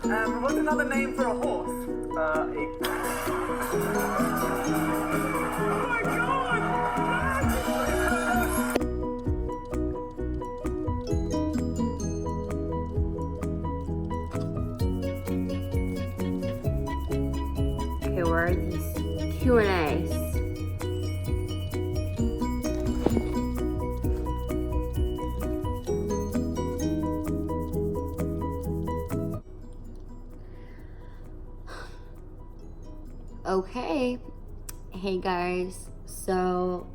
What's another name for a horse? Oh my god! Okay, where are these Q&As? Okay, hey guys, so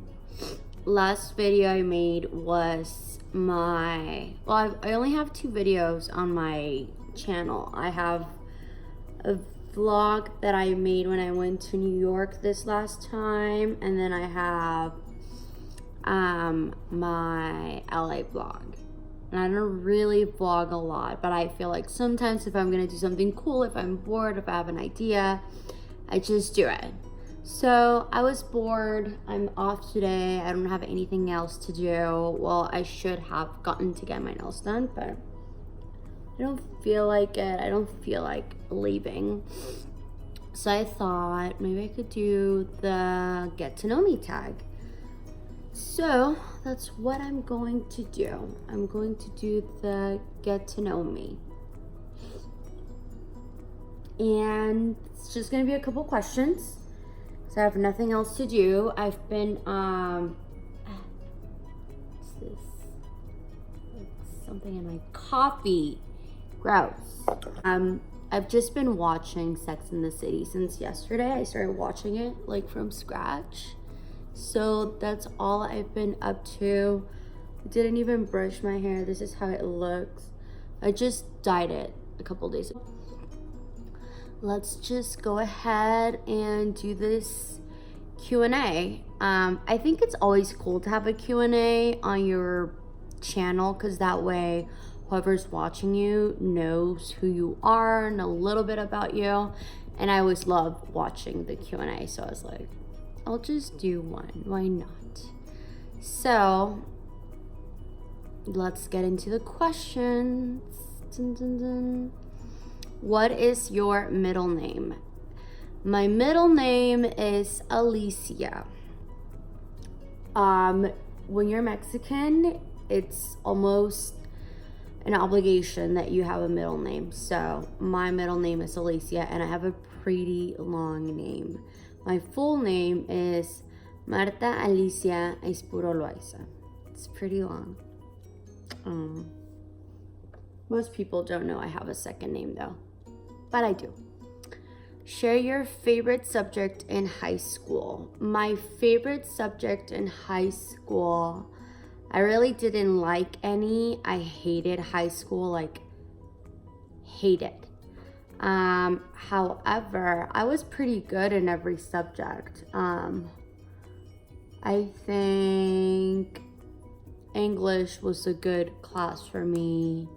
last video I made was I only have 2 videos on my channel. I have a vlog that I made when I went to New York this last time, and then I have my LA vlog. And I don't really vlog a lot, but I feel like sometimes if I'm gonna do something cool, if I'm bored, if I have an idea, I just do it. So I was bored, I'm off today, I don't have anything else to do. Well, I should have gotten to get my nails done, but I don't feel like it. I don't feel like leaving. So I thought maybe I could do the get to know me tag. So that's what I'm going to do. I'm going to do the get to know me. And it's just gonna be a couple questions. So I have nothing else to do. I've been, what's this? Like something in my coffee. Gross. I've just been watching Sex and the City since yesterday. I started watching it like from scratch. So that's all I've been up to. I didn't even brush my hair. This is how it looks. I just dyed it a couple days ago. Let's just go ahead and do this Q&A. I think it's always cool to have a Q&A on your channel, because that way whoever's watching you knows who you are, know a little bit about you. And I always love watching the Q&A, so I was like, I'll just do one. Why not? So let's get into the questions. Dun, dun, dun. What is your middle name? My middle name is Alicia. When you're Mexican, it's almost an obligation that you have a middle name. So my middle name is Alicia, and I have a pretty long name. My full name is Marta Alicia Espuro Loaiza. It's pretty long. Most people don't know I have a second name though, but I do. Share your favorite subject in high school. My favorite subject in high school, I really didn't like any. I hated high school, like hated. However, I was pretty good in every subject. I think English was a good class for me.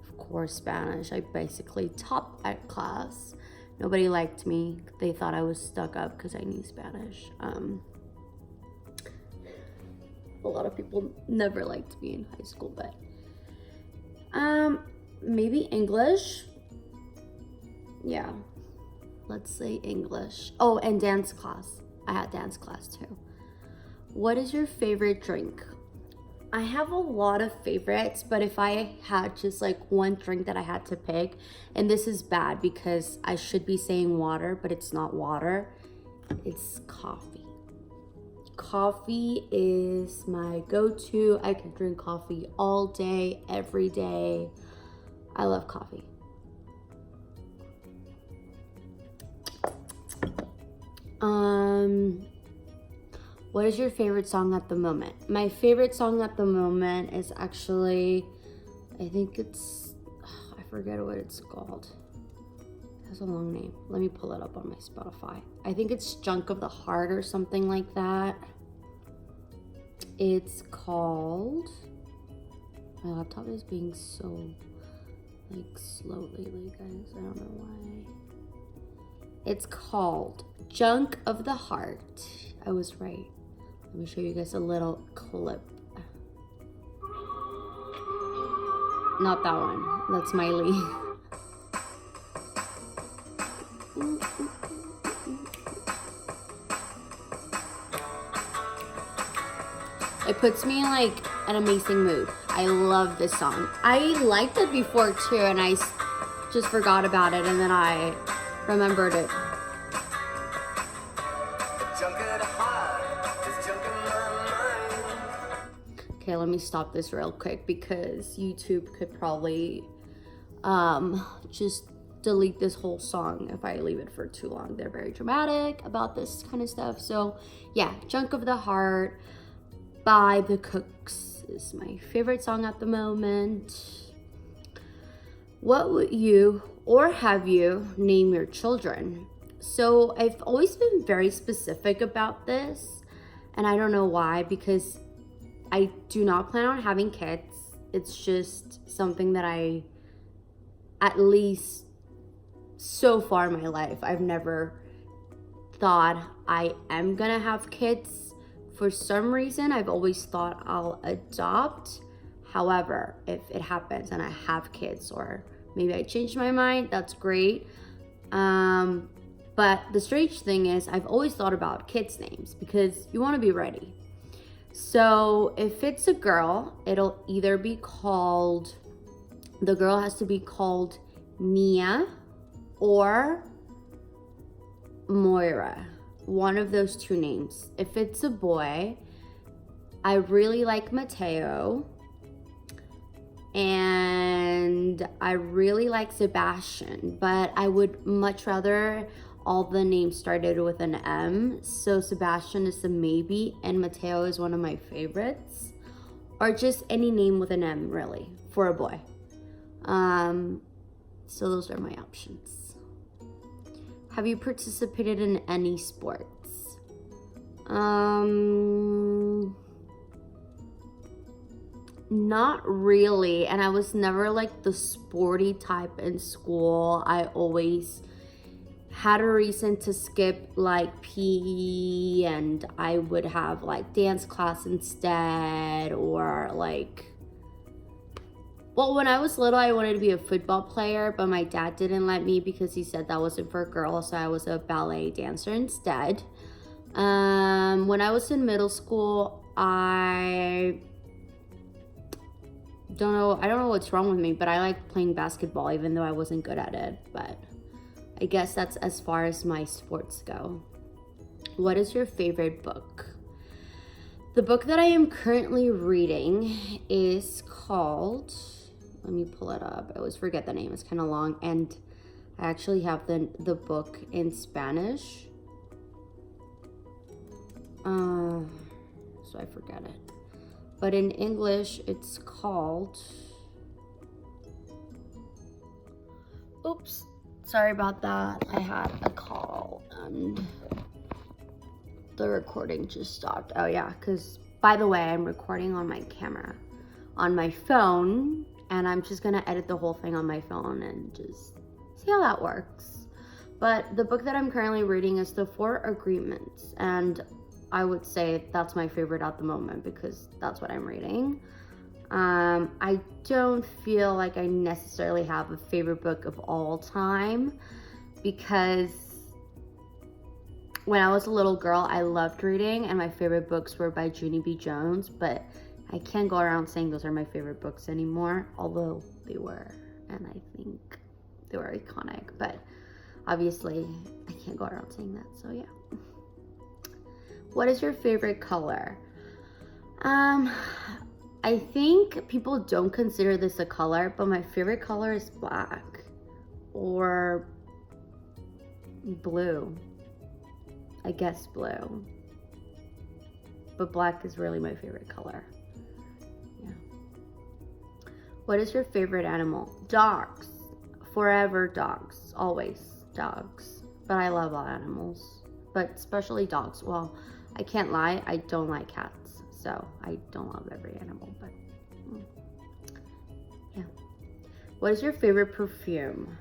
Of course, Spanish. I basically topped that class. Nobody liked me. They thought I was stuck up because I knew Spanish. A lot of people never liked me in high school, but maybe English. Yeah, let's say English. Oh, and dance class. I had dance class too. What is your favorite drink? I have a lot of favorites, but if I had just like one drink that I had to pick, and this is bad because I should be saying water, but it's not water, it's coffee. Coffee is my go-to. I can drink coffee all day, every day. I love coffee. What is your favorite song at the moment? My favorite song at the moment is actually, I think it's, I forget what it's called. It has a long name. Let me pull it up on my Spotify. I think it's Junk of the Heart or something like that. It's called, my laptop is being so like slow lately, guys. I don't know why. It's called Junk of the Heart. I was right. Let me show you guys a little clip. Not that one. That's Miley. It puts me in like an amazing mood. I love this song. I liked it before too, and I just forgot about it, and then I remembered it. Okay, let me stop this real quick because YouTube could probably just delete this whole song if I leave it for too long. They're very dramatic about this kind of stuff. So yeah, Junk of the Heart by The Cooks is my favorite song at the moment. What would you or have you name your children? So I've always been very specific about this, and I don't know why, because I do not plan on having kids. It's just something that I, at least so far in my life, I've never thought I am gonna have kids. For some reason, I've always thought I'll adopt. However, if it happens and I have kids, or maybe I change my mind, that's great. But the strange thing is, I've always thought about kids' names because you want to be ready. So if it's a girl, it'll either be called, the girl has to be called Mia or Moira. One of those two names. If it's a boy, I really like Mateo. And I really like Sebastian, but I would much rather all the names started with an M. So Sebastian is a maybe, and Mateo is one of my favorites. Or just any name with an M, really, for a boy. So those are my options. Have you participated in any sports? Not really, and I was never like the sporty type in school. I always had a reason to skip like PE, and I would have like dance class instead, or like, well, when I was little, I wanted to be a football player, but my dad didn't let me because he said that wasn't for girls, so I was a ballet dancer instead. When I was in middle school, I don't know what's wrong with me, but I like playing basketball even though I wasn't good at it. But I guess that's as far as my sports go. What is your favorite book? The book that I am currently reading is called, let me pull it up. I always forget the name, it's kind of long, and I actually have the book in Spanish. So I forget it. But in English, it's called, oops, sorry about that. I had a call and the recording just stopped. Oh yeah, because by the way, I'm recording on my camera, on my phone, and I'm just gonna edit the whole thing on my phone and just see how that works. But the book that I'm currently reading is The Four Agreements, and I would say that's my favorite at the moment because that's what I'm reading. I don't feel like I necessarily have a favorite book of all time, because when I was a little girl, I loved reading, and my favorite books were by Junie B. Jones, but I can't go around saying those are my favorite books anymore, although they were, and I think they were iconic, but obviously I can't go around saying that, so yeah. What is your favorite color? I think people don't consider this a color, but my favorite color is black or blue. I guess blue. But black is really my favorite color. Yeah. What is your favorite animal? Dogs. Forever dogs. Always dogs. But I love all animals, but especially dogs. Well, I can't lie, I don't like cats, so I don't love every animal, but yeah. What is your favorite perfume?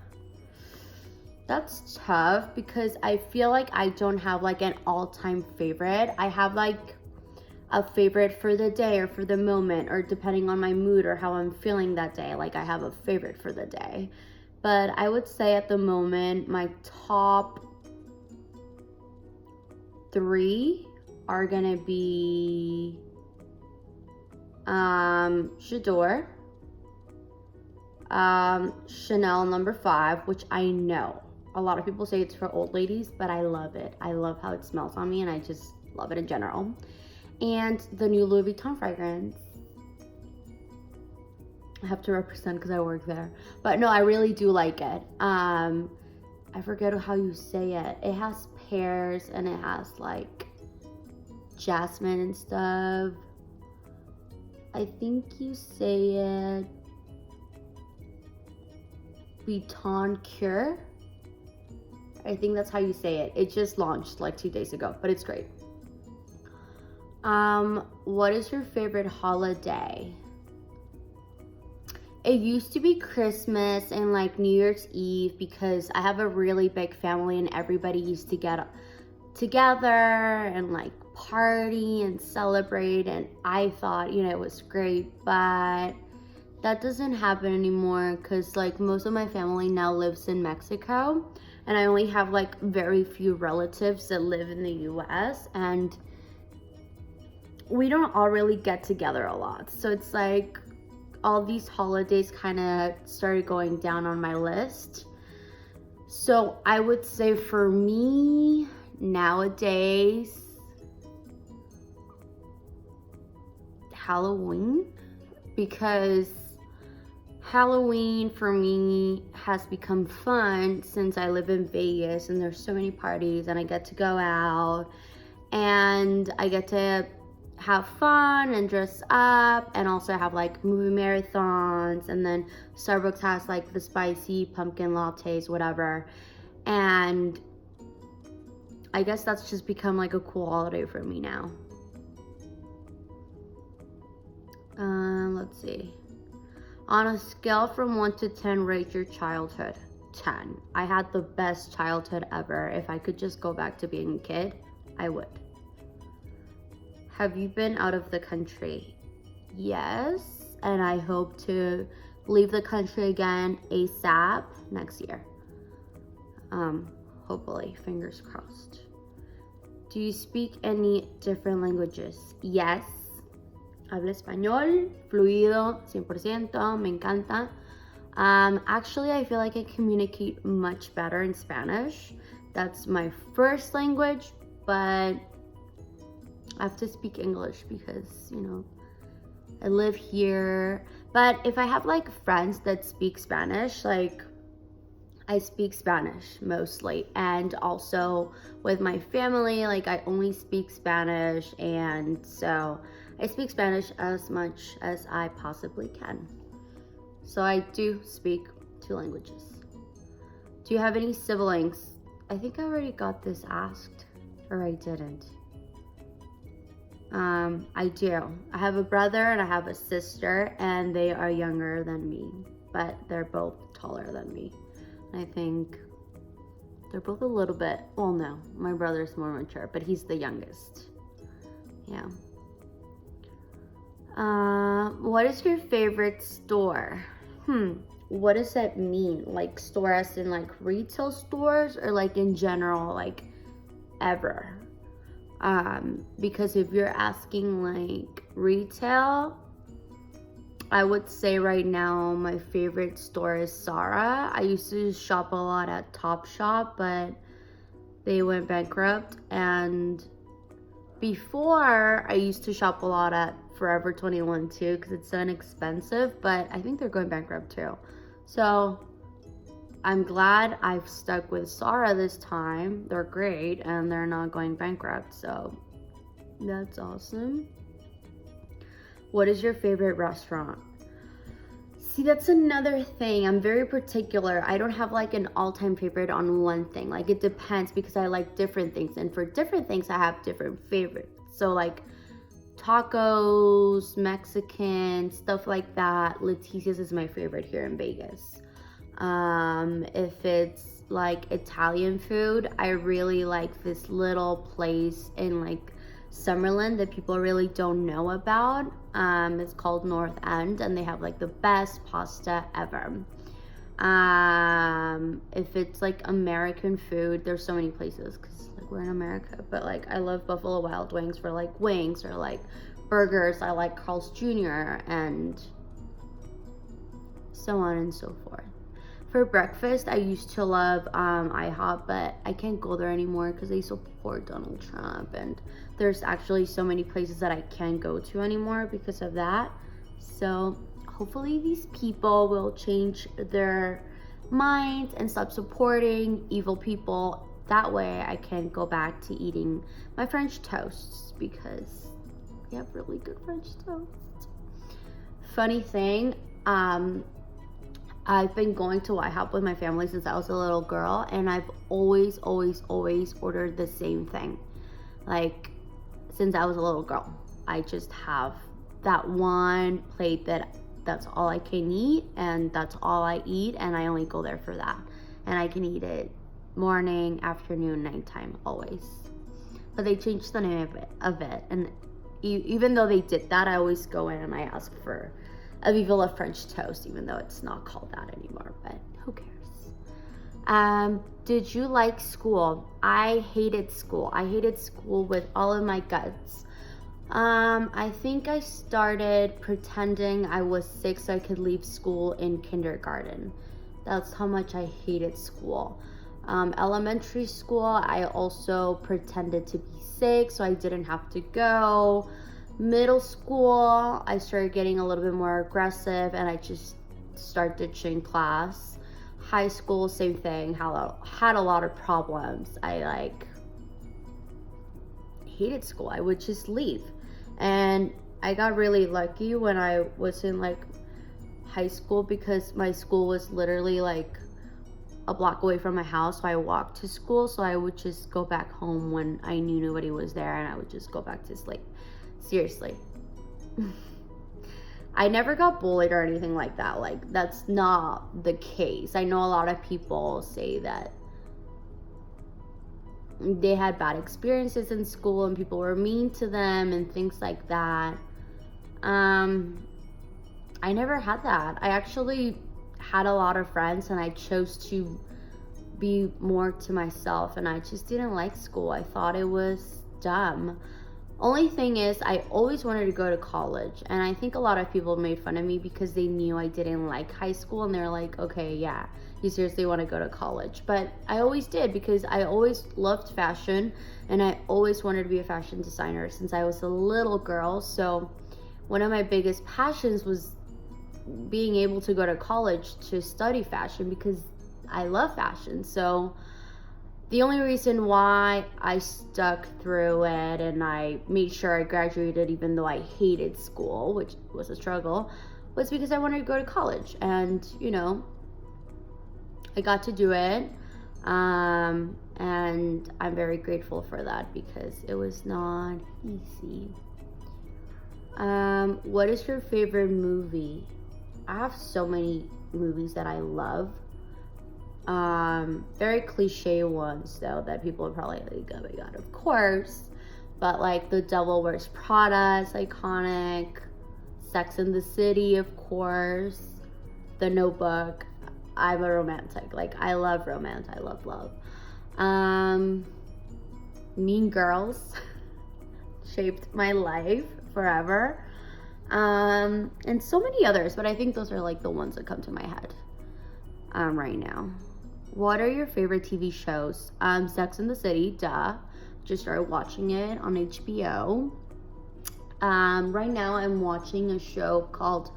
That's tough because I feel like I don't have like an all-time favorite. I have like a favorite for the day or for the moment, or depending on my mood or how I'm feeling that day. Like I have a favorite for the day. But I would say at the moment, my top 3 are gonna be J'adore, Chanel number 5, which I know a lot of people say it's for old ladies, but I love it. I love how it smells on me, and I just love it in general. And the new Louis Vuitton fragrance. I have to represent because I work there, but no, I really do like it. I forget how you say it. It has pears and it has like jasmine and stuff. I think you say it Vuitton Cure. I think that's how you say it. It just launched like 2 days ago, but it's great. What is your favorite holiday? It used to be Christmas and like New Year's Eve because I have a really big family and everybody used to get together and like party and celebrate, and I thought, you know, it was great, but that doesn't happen anymore because like most of my family now lives in Mexico and I only have like very few relatives that live in the US, and we don't all really get together a lot. So it's like all these holidays kind of started going down on my list. So I would say for me nowadays, Halloween, because Halloween for me has become fun since I live in Vegas and there's so many parties and I get to go out and I get to have fun and dress up and also have like movie marathons, and then Starbucks has like the spicy pumpkin lattes, whatever, and I guess that's just become like a cool holiday for me now. Let's see. On a scale from 1 to 10, rate your childhood. 10. I had the best childhood ever. If I could just go back to being a kid, I would. Have you been out of the country? Yes, and I hope to leave the country again ASAP next year. Hopefully, fingers crossed. Do you speak any different languages? Yes. Hablo español, fluido, 100%, me encanta. Actually, I feel like I communicate much better in Spanish. That's my first language, but I have to speak English because, you know, I live here. But if I have like friends that speak Spanish, like I speak Spanish mostly. And also with my family, like I only speak Spanish, and so I speak Spanish as much as I possibly can. So I do speak 2 languages. Do you have any siblings? I think I already got this asked, or I didn't. I do. I have a brother and I have a sister, and they are younger than me, but they're both taller than me. I think they're both a little bit, well, no, my brother's more mature, but he's the youngest. Yeah. What is your favorite store? What does that mean? Like store as in like retail stores, or like in general, like ever? Because if you're asking like retail, I would say right now my favorite store is Zara. I used to shop a lot at Topshop, but they went bankrupt. And before, I used to shop a lot at Forever 21 too, because it's so inexpensive, but I think they're going bankrupt too. So I'm glad I've stuck with Zara this time. They're great and they're not going bankrupt, so that's awesome. What is your favorite restaurant? See, that's another thing. I'm very particular. I don't have like an all-time favorite on one thing. Like it depends, because I like different things, and for different things I have different favorites. So like tacos, Mexican, stuff like that, Leticia's is my favorite here in Vegas. If it's like Italian food, I really like this little place in like Summerlin that people really don't know about. It's called North End, and they have like the best pasta ever. If it's like American food, there's so many places because like we're in America, but like I love Buffalo Wild Wings for like wings, or like burgers, I like Carl's Jr. and so on and so forth. For breakfast, I used to love IHOP, but I can't go there anymore because they support Donald Trump, and there's actually so many places that I can't go to anymore because of that. So hopefully these people will change their minds and stop supporting evil people. That way I can go back to eating my French toasts because we have really good French toast. Funny thing, I've been going to IHOP with my family since I was a little girl, and I've always ordered the same thing. Like, since I was a little girl, I just have that one plate that's all I can eat, and that's all I eat, and I only go there for that. And I can eat it morning, afternoon, nighttime, always. But they changed the name of it, and even though they did that, I always go in and I ask for a Viva La French toast, even though it's not called that anymore, but who cares? Did you like school? I hated school. I hated school with all of my guts. I think I started pretending I was 6 so I could leave school in kindergarten. That's how much I hated school. Elementary school, I also pretended to be sick so I didn't have to go. Middle school, I started getting a little bit more aggressive and I just started ditching class. High school, same thing, had a lot of problems. I hated school. I would just leave. And I got really lucky when I was in high school because my school was literally a block away from my house, so I walked to school, so I would just go back home when I knew nobody was there and I would just go back to sleep. Seriously. I never got bullied or anything like that. That's not the case. I know a lot of people say that they had bad experiences in school and people were mean to them and things like that. I never had that. I actually had a lot of friends and I chose to be more to myself, and I just didn't like school. I thought it was dumb. Only thing is, I always wanted to go to college, and I think a lot of people made fun of me because they knew I didn't like high school, and they're like, okay, yeah, you seriously want to go to college. But I always did because I always loved fashion, and I always wanted to be a fashion designer since I was a little girl. So one of my biggest passions was being able to go to college to study fashion because I love fashion. So the only reason why I stuck through it and I made sure I graduated even though I hated school, which was a struggle, was because I wanted to go to college. And, I got to do it. And I'm very grateful for that because it was not easy. What is your favorite movie? I have so many movies that I love. Very cliche ones though that people are probably like, oh my god, of course. But The Devil Wears Prada is iconic. Sex and the City, of course. The Notebook. I'm a romantic. I love romance. I love love. Mean Girls shaped my life forever. And so many others, but I think those are the ones that come to my head right now. What are your favorite TV shows? Sex and the City, duh. Just started watching it on HBO. Right now I'm watching a show called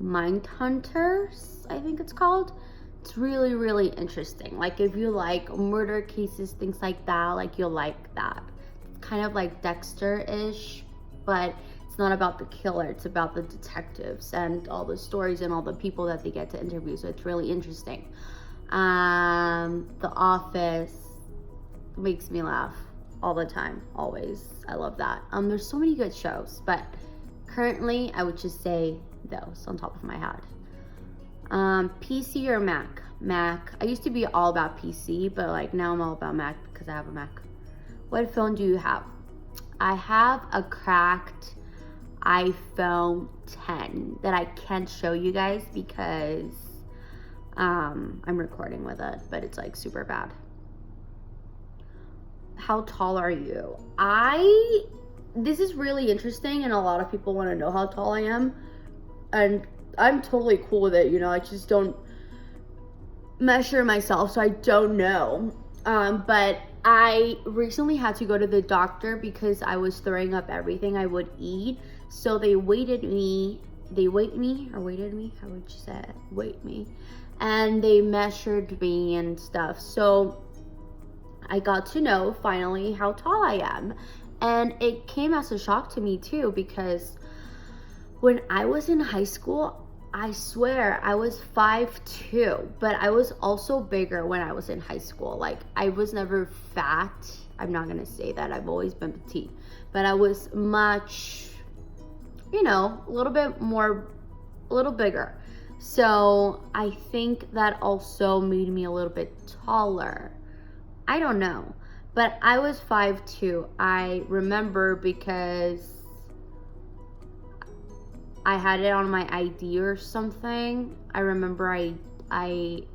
Mindhunters, I think it's called. It's really, really interesting. If you like murder cases, things like that, you'll like that. It's kind of like Dexter-ish, but it's not about the killer, it's about the detectives and all the stories and all the people that they get to interview, so it's really interesting. The Office makes me laugh all the time, always. I love that. There's so many good shows, but currently I would just say those on top of my head. PC or Mac? Mac. I used to be all about PC, but now I'm all about Mac because I have a Mac. What phone do you have? I have a cracked iPhone 10 that I can't show you guys because I'm recording with it, but it's super bad. How tall are you? I this is really interesting, and a lot of people want to know how tall I am, and I'm totally cool with it. You know, I just don't measure myself, so I don't know. But I recently had to go to the doctor because I was throwing up everything I would eat. So they weighted me, how would you say it? Weight me. And they measured me and stuff. So I got to know finally how tall I am. And it came as a shock to me too, because when I was in high school, I swear I was 5'2", but I was also bigger when I was in high school. Like, I was never fat. I'm not gonna say that. I've always been petite, but I was much, you know, a little bigger. So I think that also made me a little bit taller. I don't know, but I was 5'2". I remember because I had it on my ID or something. I remember I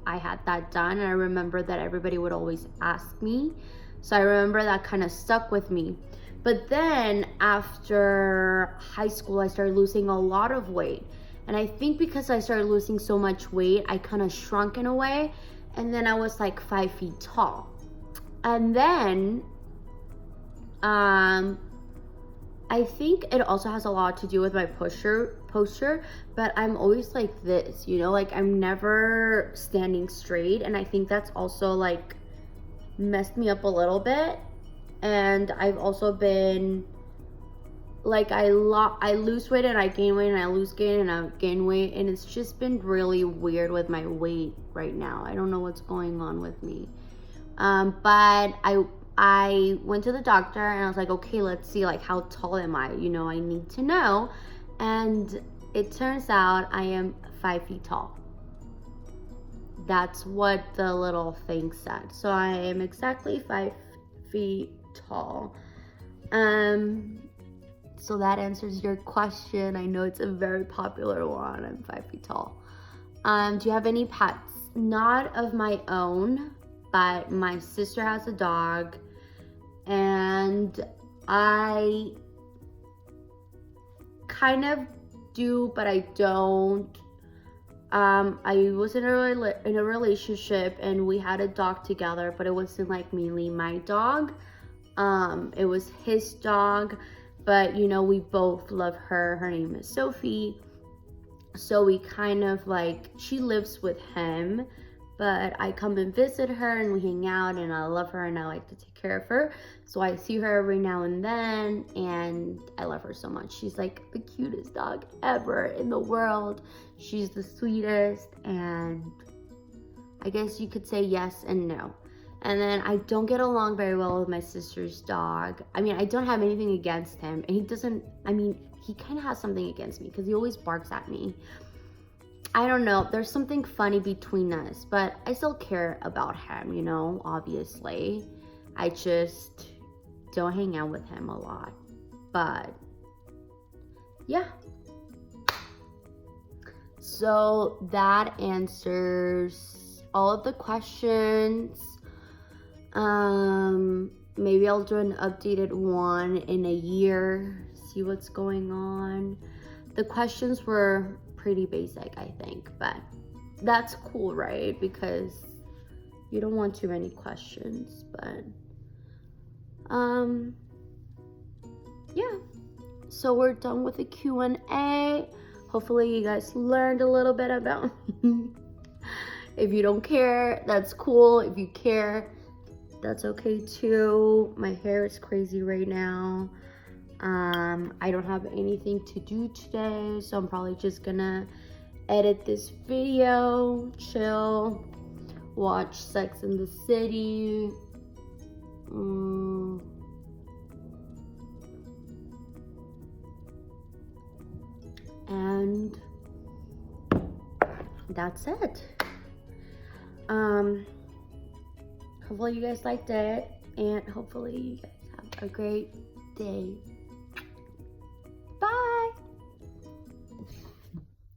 had that done, and I remember that everybody would always ask me. So I remember that kind of stuck with me. But then after high school, I started losing a lot of weight. And I think because I started losing so much weight, I kind of shrunk in a way. And then I was like 5 feet tall. And then, I think it also has a lot to do with my posture, but I'm always like this, you know, like I'm never standing straight, and I think that's also like messed me up a little bit. And I've also been like, I lose weight and I gain weight, and I lose weight and I gain weight, and it's just been really weird with my weight right now. I don't know what's going on with me. But I went to the doctor and I was like, okay, let's see, like, how tall am I? You know, I need to know. And it turns out I am 5 feet tall. That's what the little thing said. So I am exactly 5 feet tall. So that answers your question. I know it's a very popular one. I'm 5 feet tall. Do you have any pets? Not of my own, but my sister has a dog. And I kind of do, but I don't. I was in a relationship, and we had a dog together, but it wasn't like mainly my dog. It was his dog, but you know, we both love her. Her name is Sophie. So we kind of like, she lives with him, but I come and visit her and we hang out, and I love her and I like to take care of her. So I see her every now and then, and I love her so much. She's like the cutest dog ever in the world. She's the sweetest, and I guess you could say yes and no. And then I don't get along very well with my sister's dog. I mean, I don't have anything against him, and he doesn't, I mean, he kind of has something against me because he always barks at me. I don't know, there's something funny between us, but I still care about him, you know, obviously. I just don't hang out with him a lot. But yeah. So that answers all of the questions. Maybe I'll do an updated one in a year, see what's going on. The questions were pretty basic, I think, but that's cool, right? Because you don't want too many questions. But yeah, so we're done with the Q&A. Hopefully you guys learned a little bit about me. If you don't care, that's cool. If you care, that's okay too. My hair is crazy right now. I don't have anything to do today, so I'm probably just gonna edit this video, chill, watch Sex and the City. And that's it. Hopefully you guys liked it, and hopefully you guys have a great day.